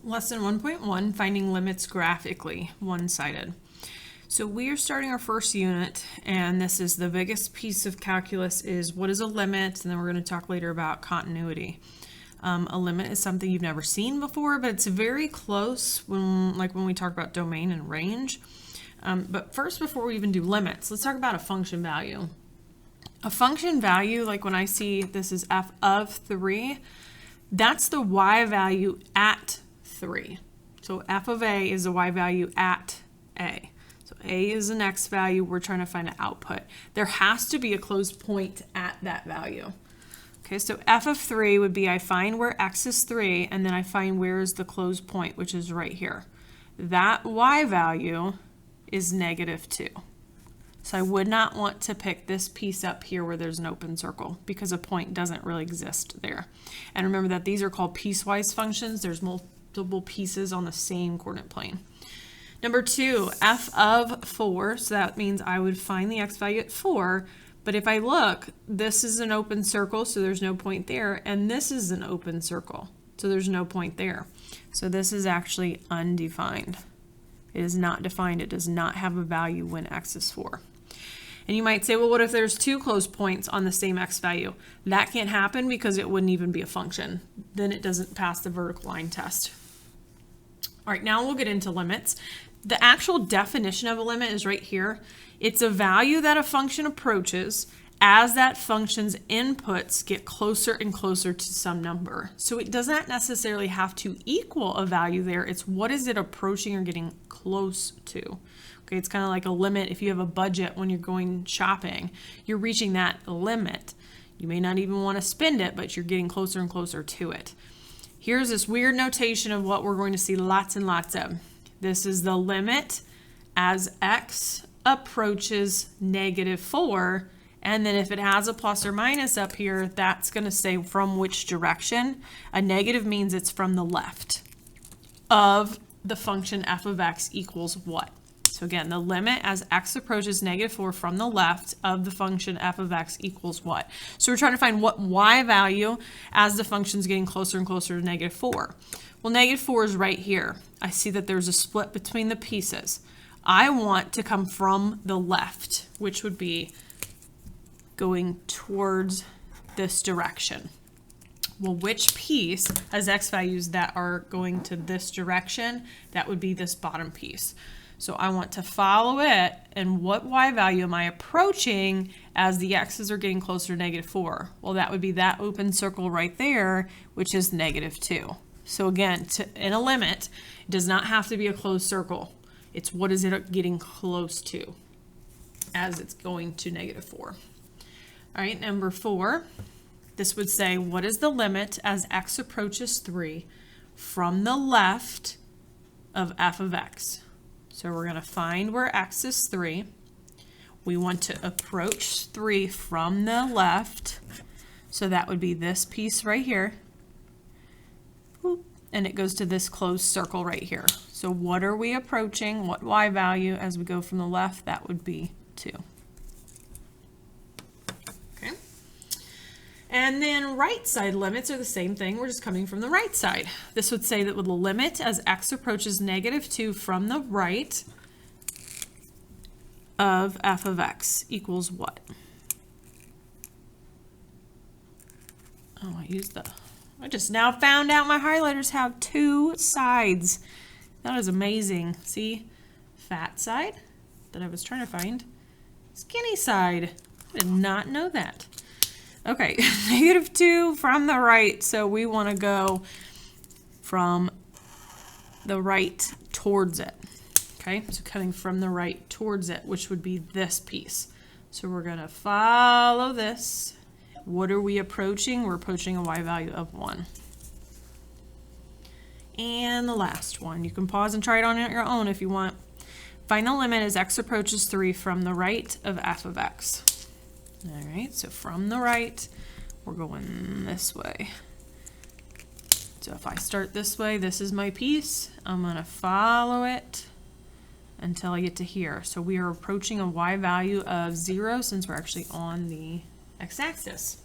Lesson 1.1, finding limits graphically, one-sided. So we are starting our first unit, and this is the biggest piece of calculus is what is a limit, and then we're going to talk later about continuity. A limit is something you've never seen before, but it's very close when we talk about domain and range. But first, before we even do limits, let's talk about a function value. A function value, like when I see this is f of 3, that's the y value at 3. So f of a is the y value at a. So a is an x value. We're trying to find an output. There has to be a closed point at that value. Okay, so f of 3 would be I find where x is 3, and then I find where is the closed point, which is right here. That y value is -2. So I would not want to pick this piece up here where there's an open circle because a point doesn't really exist there. And remember that these are called piecewise functions. There's multiple pieces on the same coordinate plane. Number 2, f of 4. So that means I would find the x value at 4. But if I look, this is an open circle, so there's no point there. And this is an open circle, so there's no point there. So this is actually undefined. It is not defined. It does not have a value when x is 4. And you might say, well, what if there's 2 closed points on the same x value? That can't happen because it wouldn't even be a function. Then it doesn't pass the vertical line test. All right, now we'll get into limits. The actual definition of a limit is right here. It's a value that a function approaches as that function's inputs get closer and closer to some number. So it doesn't necessarily have to equal a value there. It's what is it approaching or getting close to. Okay, it's kind of like a limit. If you have a budget when you're going shopping, you're reaching that limit. You may not even want to spend it, but you're getting closer and closer to it. Here's this weird notation of what we're going to see lots and lots of. This is the limit as x approaches -4. And then if it has a plus or minus up here, that's going to say from which direction. A negative means it's from the left of the function f of x equals what? So again, the limit as x approaches -4 from the left of the function f of x equals what? So we're trying to find what y value as the function's getting closer and closer to -4. Well, -4 is right here. I see that there's a split between the pieces. I want to come from the left, which would be going towards this direction. Well, which piece has x values that are going to this direction? That would be this bottom piece. So I want to follow it, and what y value am I approaching as the x's are getting closer to -4? Well, that would be that open circle right there, which is -2. So again, in a limit, it does not have to be a closed circle. It's what is it getting close to as it's going to -4. All right, number 4, this would say, what is the limit as x approaches 3 from the left of f of x? So we're going to find where x is 3. We want to approach 3 from the left. So that would be this piece right here. And it goes to this closed circle right here. So what are we approaching? What y value as we go from the left? That would be 2. Okay. And then right side limits are the same thing. We're just coming from the right side. This would say that with the limit as x approaches -2 from the right of f of x equals what? Oh, I just now found out my highlighters have 2 sides. That is amazing. See? Fat side that I was trying to find. Skinny side. I did not know that. Okay, -2 from the right. So we want to go from the right towards it. Okay, so coming from the right towards it, which would be this piece. So we're going to follow this. What are we approaching? We're approaching a y value of 1. And the last one. You can pause and try it on your own if you want. Find the limit as x approaches 3 from the right of f of x. All right, so from the right, we're going this way. So if I start this way, this is my piece. I'm going to follow it until I get to here. So we are approaching a y value of 0 since we're actually on the x-axis.